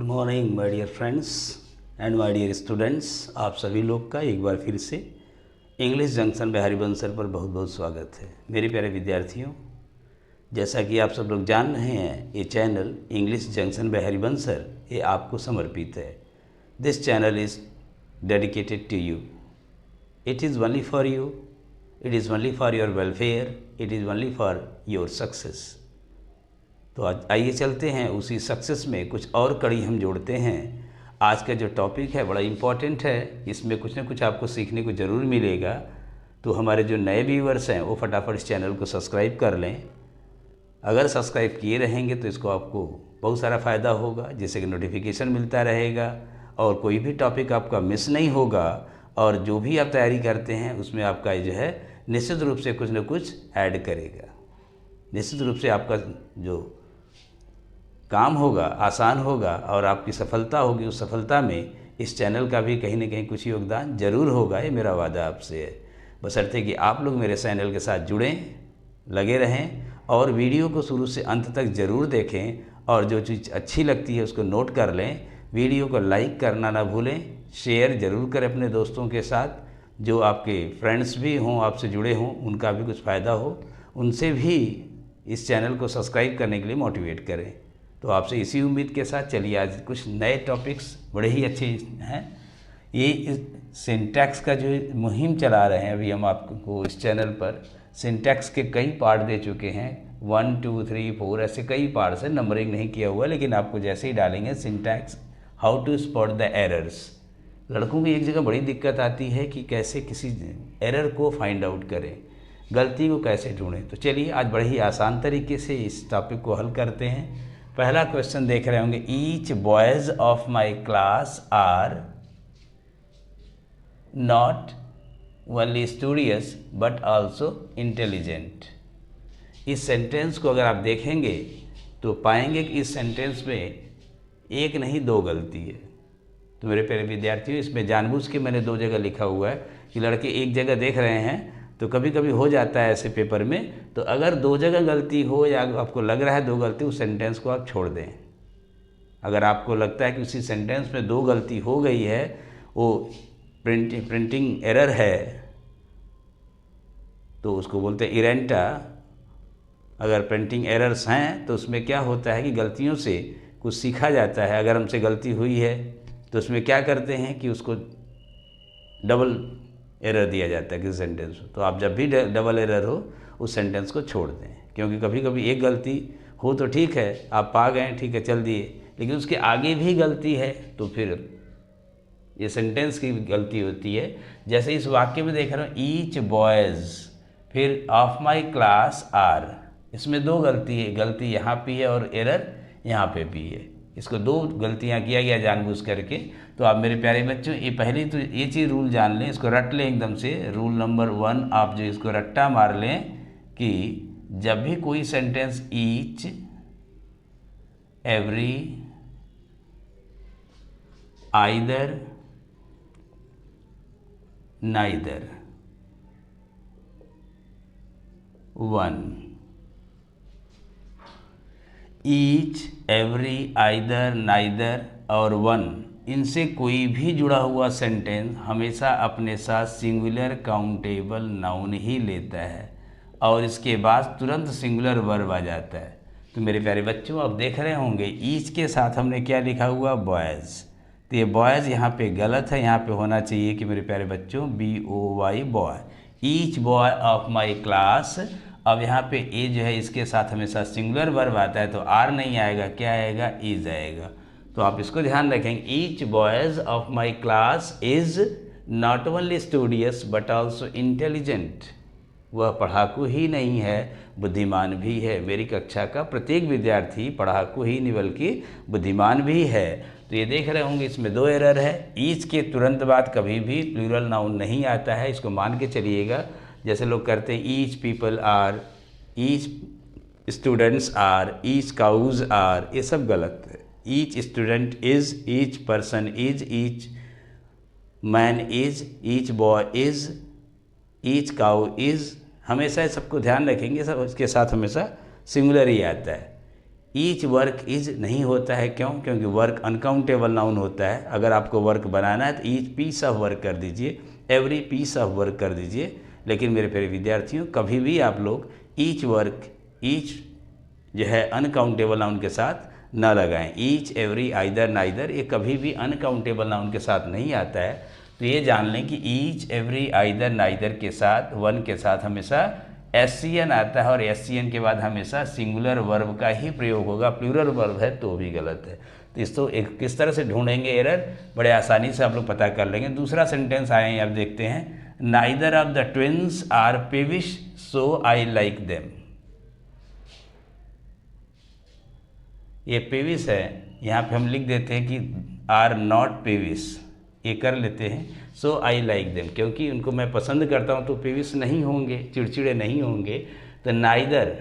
Morning my dear friends and my dear students. आप सभी लोग का एक बार फिर से English junction by Harivansh sir पर बहुत बहुत स्वागत है। मेरे प्यारे विद्यार्थियों, जैसा कि आप सब लोग जान रहे हैं, ये channel English junction by Harivansh sir ये आपको समर्पित है। This channel is dedicated to you. It is only for you, it is only for your welfare, it is only for your success. तो आज आइए चलते हैं उसी सक्सेस में कुछ और कड़ी हम जोड़ते हैं। आज का जो टॉपिक है बड़ा इम्पॉर्टेंट है, इसमें कुछ ना कुछ आपको सीखने को ज़रूर मिलेगा। तो हमारे जो नए व्यूअर्स हैं वो फटाफट इस चैनल को सब्सक्राइब कर लें। अगर सब्सक्राइब किए रहेंगे तो इसको आपको बहुत सारा फ़ायदा होगा, जैसे कि नोटिफिकेशन मिलता रहेगा और कोई भी टॉपिक आपका मिस नहीं होगा। और जो भी आप तैयारी करते हैं उसमें आपका जो है निश्चित रूप से कुछ न कुछ ऐड करेगा। निश्चित रूप से आपका जो काम होगा आसान होगा और आपकी सफलता होगी, उस सफलता में इस चैनल का भी कहीं ना कहीं कुछ योगदान ज़रूर होगा। ये मेरा वादा आपसे है, बशर्ते कि आप लोग मेरे चैनल के साथ जुड़ें, लगे रहें और वीडियो को शुरू से अंत तक ज़रूर देखें। और जो चीज़ अच्छी लगती है उसको नोट कर लें। वीडियो को लाइक करना ना भूलें, शेयर ज़रूर करें अपने दोस्तों के साथ। जो आपके फ्रेंड्स भी हों, आपसे जुड़े हों, उनका भी कुछ फ़ायदा हो, उनसे भी इस चैनल को सब्सक्राइब करने के लिए मोटिवेट करें। तो आपसे इसी उम्मीद के साथ चलिए आज कुछ नए टॉपिक्स बड़े ही अच्छे हैं। ये सिंटैक्स का जो मुहिम चला रहे हैं अभी हम आपको इस चैनल पर, सिंटैक्स के कई पार्ट दे चुके हैं, 1 2 3 4 ऐसे कई पार्ट्स हैं। नंबरिंग नहीं किया हुआ, लेकिन आपको जैसे ही डालेंगे syntax how to spot the errors. लड़कों की एक जगह बड़ी दिक्कत आती है कि कैसे किसी एरर को फाइंड आउट करें, गलती को कैसे ढूंढें। तो चलिए आज बड़े ही आसान तरीके से इस टॉपिक को हल करते हैं। पहला क्वेश्चन देख रहे होंगे, each boys of my class are not only studious but also intelligent. इस सेंटेंस को अगर आप देखेंगे तो पाएंगे कि इस सेंटेंस में एक नहीं दो गलती है। तो मेरे प्यारे विद्यार्थियों, इसमें जानबूझ के मैंने दो जगह लिखा हुआ है कि लड़के एक जगह देख रहे हैं, तो कभी कभी हो जाता है ऐसे पेपर में। तो अगर दो जगह गलती हो या आपको लग रहा है दो गलती, उस सेंटेंस को आप छोड़ दें। अगर आपको लगता है कि उसी सेंटेंस में दो गलती हो गई है, वो प्रिंटिंग एरर है, तो उसको बोलते हैं इरेंटा। अगर प्रिंटिंग एरर्स हैं तो उसमें क्या होता है कि गलतियों से कुछ सीखा जाता है। अगर हमसे गलती हुई है तो उसमें क्या करते हैं कि उसको डबल एरर दिया जाता है किसी सेंटेंस में। तो आप जब भी डबल एरर हो उस सेंटेंस को छोड़ दें, क्योंकि कभी कभी एक गलती हो तो ठीक है, आप पा गए, ठीक है, चल दिए, लेकिन उसके आगे भी गलती है तो फिर ये सेंटेंस की गलती होती है। जैसे इस वाक्य में देख रहा हूँ, ईच बॉयज़, फिर ऑफ माई क्लास आर, इसमें दो गलती है, गलती यहाँ पे है और एरर यहाँ पे भी है। इसको दो गलतियाँ किया गया जानबूझ करके। तो आप मेरे प्यारे बच्चों, ये पहले तो ये चीज़ रूल जान लें, इसको रट लें एकदम से। रूल नंबर 1 आप जो इसको रट्टा मार लें कि जब भी कोई sentence each, every, either, neither, one, each, every, either, neither और वन, इनसे कोई भी जुड़ा हुआ सेंटेंस हमेशा अपने साथ सिंगुलर काउंटेबल नाउन ही लेता है और इसके बाद तुरंत सिंगुलर वर्ब आ जाता है। तो मेरे प्यारे बच्चों, आप देख रहे होंगे ईच के साथ हमने क्या लिखा हुआ, बॉयज़। तो ये बॉयज़ यहाँ पे गलत है, यहाँ पे होना चाहिए कि मेरे प्यारे बच्चों BOY, boy. Each boy of my class, अब यहाँ पे ए जो है इसके साथ हमेशा सिंगुलर वर्ब आता है, तो आर नहीं आएगा, क्या आएगा, इज आएगा। तो आप इसको ध्यान रखेंगे, each boys of my class is not only studious but also intelligent. वह पढ़ाकू ही नहीं है, बुद्धिमान भी है। मेरी कक्षा का प्रत्येक विद्यार्थी पढ़ाकू ही नहीं बल्कि बुद्धिमान भी है। तो ये देख रहे होंगे इसमें दो एरर है। ईच के तुरंत बाद कभी भी प्लूरल नाउन नहीं आता है, इसको मान के चलिएगा। जैसे लोग करते हैं each people are, each students are, each cows are, ये सब गलत है। Each student is, each person is, each man is, each boy is, each cow is, हमेशा सबको ध्यान रखेंगे, सब इसके साथ हमेशा सिंगुलर ही आता है। ईच वर्क इज नहीं होता है, क्यों? क्योंकि वर्क अनकाउंटेबल नाउन होता है। अगर आपको वर्क बनाना है तो ईच पीस ऑफ वर्क कर दीजिए, एवरी पीस ऑफ वर्क कर दीजिए। लेकिन मेरे प्यारे विद्यार्थियों, कभी भी आप लोग ईच वर्क, ईच जो है अनकाउंटेबल नाउन के साथ ना लगाएं। ईच, एवरी, आइदर, नाइदर, ये कभी भी अनकाउंटेबल नाउन के साथ नहीं आता है। तो ये जान लें कि ईच, एवरी, आइदर, नाइदर के साथ, वन के साथ हमेशा एससीएन आता है, और एससीएन के बाद हमेशा सिंगुलर वर्ब का ही प्रयोग होगा। प्लूरल वर्ब है तो भी गलत है। तो इसको एक किस तरह से ढूंढेंगे एरर, बड़े आसानी से आप लोग पता कर लेंगे। दूसरा सेंटेंस आए हैं, आप देखते हैं, neither of the twins are peevish so I like them. ये पेविस है, यहाँ पे हम लिख देते हैं कि आर नॉट पेविस, ये कर लेते हैं। सो आई लाइक देम, क्योंकि उनको मैं पसंद करता हूँ तो पेविस नहीं होंगे, चिड़चिड़े नहीं होंगे। तो neither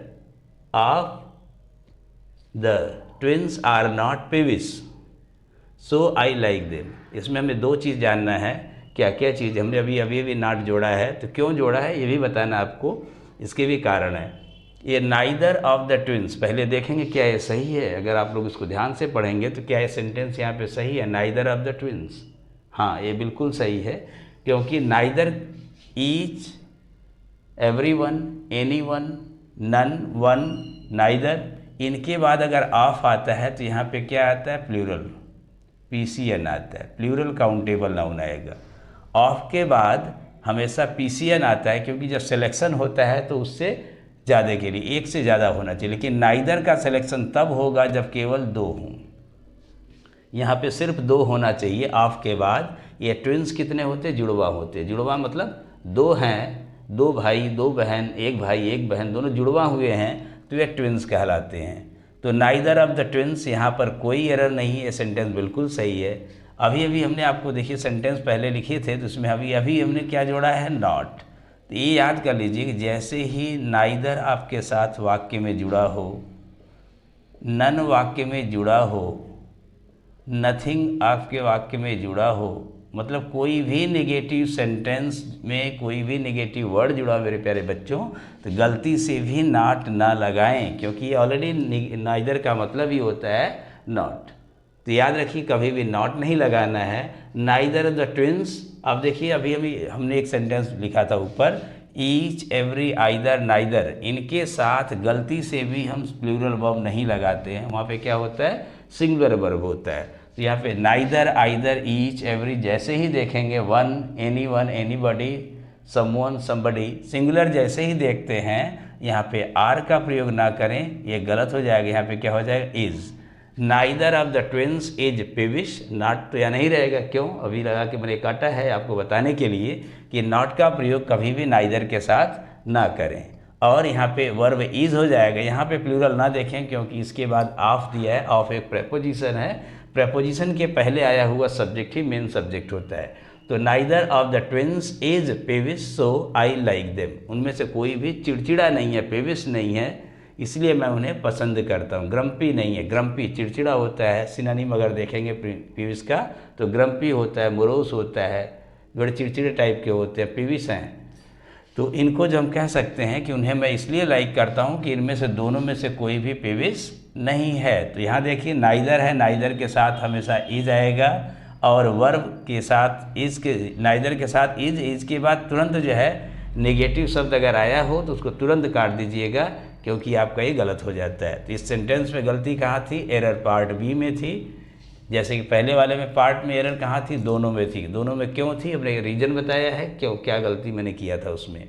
of the twins are not peevish so I like them. इसमें हमें दो चीज़ जानना है। क्या क्या चीज़? हमने अभी नॉट जोड़ा है, तो क्यों जोड़ा है ये भी बताना आपको, इसके भी कारण है। ये नाइदर ऑफ द ट्विन्स, पहले देखेंगे क्या ये सही है। अगर आप लोग इसको ध्यान से पढ़ेंगे तो क्या ये सेंटेंस यहाँ पे सही है, नाइदर ऑफ द ट्विन्स? हाँ, ये बिल्कुल सही है, क्योंकि neither, each, everyone, anyone, none, one, neither, इनके बाद अगर ऑफ आता है तो यहाँ पे क्या आता है, प्लूरल, पीसीएन आता है, प्लूरल काउंटेबल नाउन आएगा। ऑफ के बाद हमेशा पीसीएन आता है, क्योंकि जब सिलेक्शन होता है तो उससे ज़्यादा के लिए एक से ज़्यादा होना चाहिए। लेकिन नाइदर का सिलेक्शन तब होगा जब केवल दो हों। यहाँ पे सिर्फ दो होना चाहिए ऑफ के बाद। ये ट्विन्स कितने होते? जुड़वा होते। जुड़वा मतलब दो हैं, दो भाई, दो बहन, एक भाई, एक बहन, दोनों जुड़वा हुए हैं तो ये ट्विन्स कहलाते हैं। तो नाइदर ऑफ द ट्विन्स, यहाँ पर कोई एरर नहीं है, सेंटेंस बिल्कुल सही है। अभी हमने आपको देखिए सेंटेंस पहले लिखे थे, तो उसमें अभी हमने क्या जोड़ा है, नॉट। तो ये याद कर लीजिए कि जैसे ही नाइदर आपके साथ वाक्य में जुड़ा हो, नन वाक्य में जुड़ा हो, नथिंग आपके वाक्य में जुड़ा हो, मतलब कोई भी नेगेटिव सेंटेंस में कोई भी नेगेटिव वर्ड जुड़ा मेरे प्यारे बच्चों, तो गलती से भी नॉट ना लगाएं, क्योंकि ये ऑलरेडी नाइदर का मतलब ही होता है नॉट। तो याद रखिए कभी भी नॉट नहीं लगाना है। नाइदर द ट्विन्स, अब देखिए अभी हमने एक सेंटेंस लिखा था ऊपर, ईच, एवरी, आइदर, नाइदर, इनके साथ गलती से भी हम प्लूरल वर्ब नहीं लगाते हैं। वहाँ पे क्या होता है, सिंगुलर वर्ब होता है। तो यहाँ पे नाइदर, आइदर, ईच, एवरी जैसे ही देखेंगे, one, anybody, someone, somebody, singular जैसे ही देखते हैं, यहाँ पे आर का प्रयोग ना करें, ये गलत हो जाएगा। यहाँ पे क्या हो जाएगा, is. Neither of the twins is peevish, not तो यहाँ नहीं रहेगा। क्यों? अभी लगा के मैंने काटा है आपको बताने के लिए कि नॉट का प्रयोग कभी भी नाइदर के साथ ना करें। और यहाँ पे वर्ब इज हो जाएगा। यहाँ पे प्लूरल ना देखें, क्योंकि इसके बाद ऑफ दिया है। ऑफ एक प्रेपोजिशन है, प्रेपोजिशन के पहले आया हुआ सब्जेक्ट ही मेन सब्जेक्ट होता है। तो neither of the twins is peevish so I like them, उनमें से कोई भी चिड़चिड़ा नहीं है, पेविश नहीं है, इसलिए मैं उन्हें पसंद करता हूँ। ग्रम्पी नहीं है, ग्रम्पी चिड़चिड़ा होता है, सिनोनिम अगर देखेंगे पेविश का तो ग्रम्पी होता है, मोरोस होता है, बड़े चिड़चिड़े टाइप के होते हैं, पेविश हैं। तो इनको जो हम कह सकते हैं कि उन्हें मैं इसलिए लाइक करता हूँ कि इनमें से दोनों में से कोई भी पेविश नहीं है। तो यहाँ देखिए नाइदर है, नाइदर के साथ हमेशा इज आएगा, और वर्ब के साथ इज के, नाइदर के साथ इज के बाद तुरंत जो है नेगेटिव शब्द अगर आया हो तो उसको तुरंत काट दीजिएगा, क्योंकि आपका ये गलत हो जाता है। तो इस सेंटेंस में गलती कहाँ थी, एरर पार्ट बी में थी। जैसे कि पहले वाले में पार्ट में एरर कहाँ थी, दोनों में थी। दोनों में क्यों थी, हमने रीज़न बताया है क्यों, क्या गलती मैंने किया था उसमें।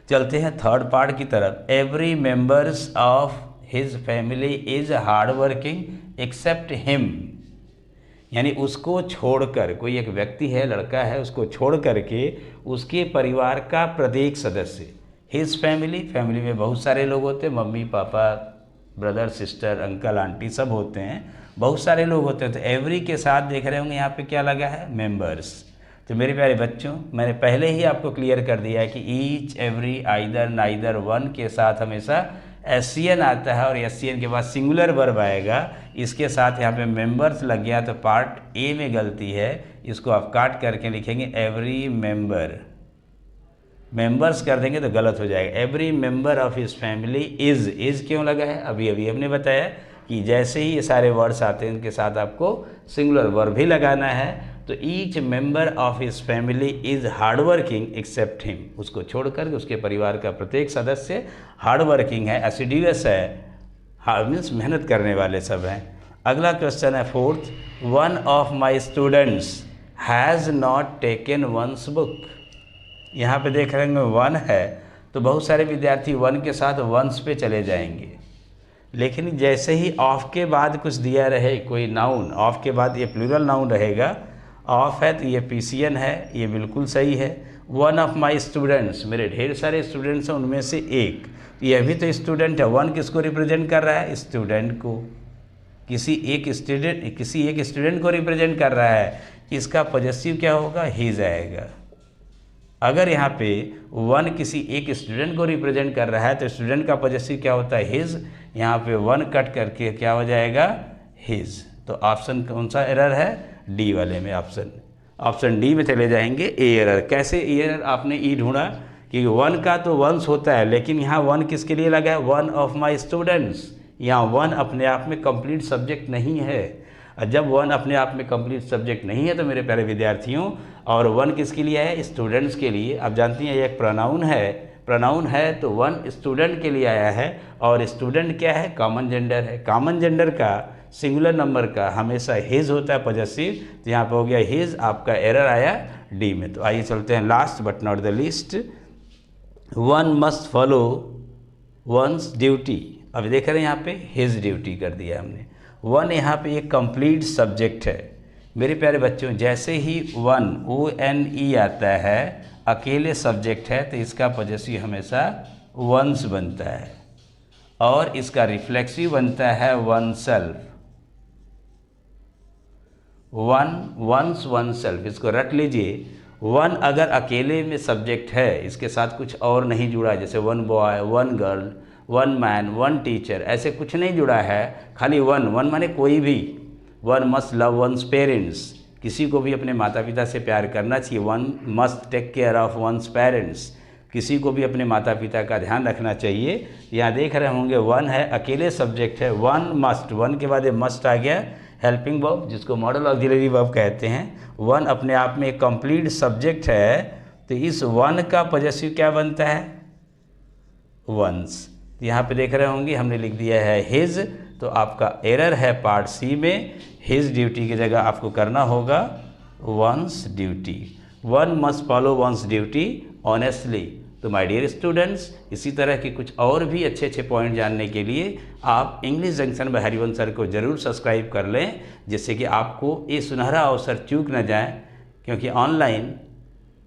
चलते हैं थर्ड पार्ट की तरफ। Every members of his family is hard working except him, यानी उसको छोड़कर, कोई एक व्यक्ति है, लड़का है, उसको छोड़ करके उसके परिवार का प्रत्येक सदस्य, हिज फैमिली, फैमिली में बहुत सारे लोग होते हैं, mummy papa, brother sister, uncle aunty सब होते हैं, बहुत सारे लोग होते हैं। तो एवरी के साथ देख रहे होंगे यहाँ पे क्या लगा है, मेंबर्स। तो मेरे प्यारे बच्चों, मैंने पहले ही आपको क्लियर कर दिया है कि each, every, either, neither, one के साथ हमेशा एससीएन आता है, और एससीएन के बाद सिंगुलर वर्ब आएगा। इसके साथ यहाँ पे मेंबर्स लग गया, तो पार्ट ए में गलती है, इसको आप काट करके लिखेंगे एवरी मेंबर, मेंबर्स कर देंगे तो गलत हो जाएगा। Every member of his family is क्यों लगा है, अभी अभी हमने बताया कि जैसे ही ये सारे वर्ड्स आते हैं इनके साथ आपको सिंगुलर वर्ब भी लगाना है। तो each member of his family is hard working except him, उसको छोड़कर उसके परिवार का प्रत्येक सदस्य हार्ड वर्किंग है, एसिडियस है, मीन्स मेहनत करने वाले सब हैं। अगला क्वेश्चन है fourth, one of my students has not taken one's book. यहाँ पे देख रहे हैं वन है तो बहुत सारे विद्यार्थी वन के साथ वंस पे चले जाएंगे, लेकिन जैसे ही ऑफ के बाद कुछ दिया रहे, कोई नाउन ऑफ के बाद ये प्लूरल नाउन रहेगा, ऑफ है तो ये पीसीएन है, ये बिल्कुल सही है। वन ऑफ माई स्टूडेंट्स, मेरे ढेर सारे स्टूडेंट्स हैं उनमें से एक, यह भी तो स्टूडेंट है। वन किसको रिप्रेजेंट कर रहा है, स्टूडेंट को, किसी एक स्टूडेंट को रिप्रेजेंट कर रहा है, इसका पॉजेसिव क्या होगा, हिज आएगा। अगर यहाँ पे वन किसी एक स्टूडेंट को रिप्रेजेंट कर रहा है तो स्टूडेंट का पॉजेसिव क्या होता है, हिज, यहाँ पे वन कट करके क्या हो जाएगा, हिज। तो ऑप्शन कौन सा एरर है, डी वाले में, ऑप्शन डी में चले जाएंगे। ए एरर, कैसे ए एरर आपने ई ढूंढा कि वन का तो वंस होता है, लेकिन यहाँ वन किसके लिए लगा है, वन ऑफ माई स्टूडेंट्स। यहाँ वन अपने आप में कंप्लीट सब्जेक्ट नहीं है, और जब वन अपने आप में कंप्लीट सब्जेक्ट नहीं है तो मेरे प्यारे विद्यार्थियों, और वन किसके लिए है, स्टूडेंट्स के लिए। आप जानती हैं ये एक प्रोनाउन है तो वन स्टूडेंट के लिए आया है, और स्टूडेंट क्या है, कॉमन जेंडर है। कॉमन जेंडर का सिंगुलर नंबर का हमेशा हिज होता है पॉजेसिव, तो यहाँ पे हो गया हिज, आपका एरर आया डी में। तो आइए चलते हैं last but not the least, one must follow once duty. अब देख रहे हैं यहाँ पे हिज ड्यूटी कर दिया हमने। वन यहाँ पे एक कंप्लीट सब्जेक्ट है मेरे प्यारे बच्चों। जैसे ही वन ONE आता है, अकेले सब्जेक्ट है, तो इसका पॉजेसिव हमेशा वंस बनता है, और इसका रिफ्लेक्सिव बनता है oneself, one's oneself. इसको रट लीजिए, वन अगर अकेले में सब्जेक्ट है, इसके साथ कुछ और नहीं जुड़ा, जैसे one boy, one girl, one man, one teacher, ऐसे कुछ नहीं जुड़ा है, खाली वन माने कोई भी। One must love one's parents, किसी को भी अपने माता पिता से प्यार करना चाहिए। One must take care of one's parents, किसी को भी अपने माता पिता का ध्यान रखना चाहिए। यहाँ देख रहे होंगे वन है, अकेले सब्जेक्ट है, वन मस्ट, वन के बाद ये मस्ट आ गया, हेल्पिंग वर्ब, जिसको मॉडल ऑक्सिलरी वर्ब कहते हैं। वन अपने आप में एक कंप्लीट सब्जेक्ट है, तो इस वन का पॉजेसिव क्या बनता है, वंस। यहाँ पे देख रहे होंगे हमने लिख दिया है हिज, तो आपका एरर है पार्ट सी में, हिज ड्यूटी की जगह आपको करना होगा once duty. One must follow once duty honestly. तो माय डियर स्टूडेंट्स, इसी तरह के कुछ और भी अच्छे अच्छे पॉइंट जानने के लिए आप English junction by Harivansh sir को ज़रूर सब्सक्राइब कर लें, जिससे कि आपको ये सुनहरा अवसर चूक न जाए, क्योंकि ऑनलाइन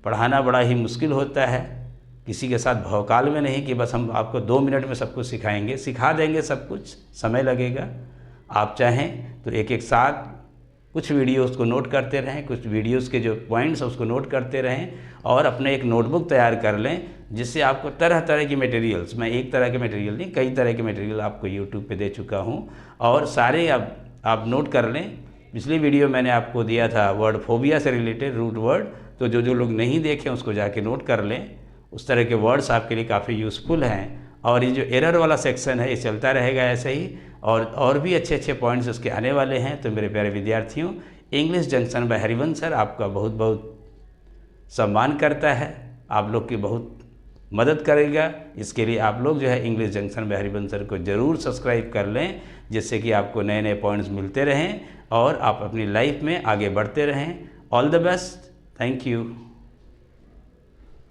पढ़ाना बड़ा ही मुश्किल होता है। किसी के साथ भवकाल में नहीं कि बस हम आपको 2 मिनट में सब कुछ सिखाएंगे, सिखा देंगे सब कुछ, समय लगेगा। आप चाहें तो एक एक साथ कुछ वीडियोस को नोट करते रहें, कुछ वीडियोस के जो पॉइंट्स हैं उसको नोट करते रहें, और अपने एक नोटबुक तैयार कर लें, जिससे आपको तरह तरह की मटेरियल्स, मैं एक तरह के मटेरियल नहीं, कई तरह के मटेरियल आपको यूट्यूब पे दे चुका हूँ, और सारे आप नोट कर लें। पिछली वीडियो मैंने आपको दिया था वर्ड फोबिया से रिलेटेड रूट वर्ड, तो जो लोग नहीं देखें उसको जाके नोट कर लें। उस तरह के वर्ड्स आपके लिए काफ़ी यूज़फुल हैं, और ये जो एरर वाला सेक्शन है ये चलता रहेगा ऐसे ही, और भी अच्छे अच्छे पॉइंट्स उसके आने वाले हैं। तो मेरे प्यारे विद्यार्थियों, English junction by Harivansh sir आपका बहुत बहुत सम्मान करता है, आप लोग की बहुत मदद करेगा। इसके लिए आप लोग जो है English junction by Harivansh sir को ज़रूर सब्सक्राइब कर लें, जिससे कि आपको नए नए पॉइंट्स मिलते रहें और आप अपनी लाइफ में आगे बढ़ते रहें। All the best, thank you.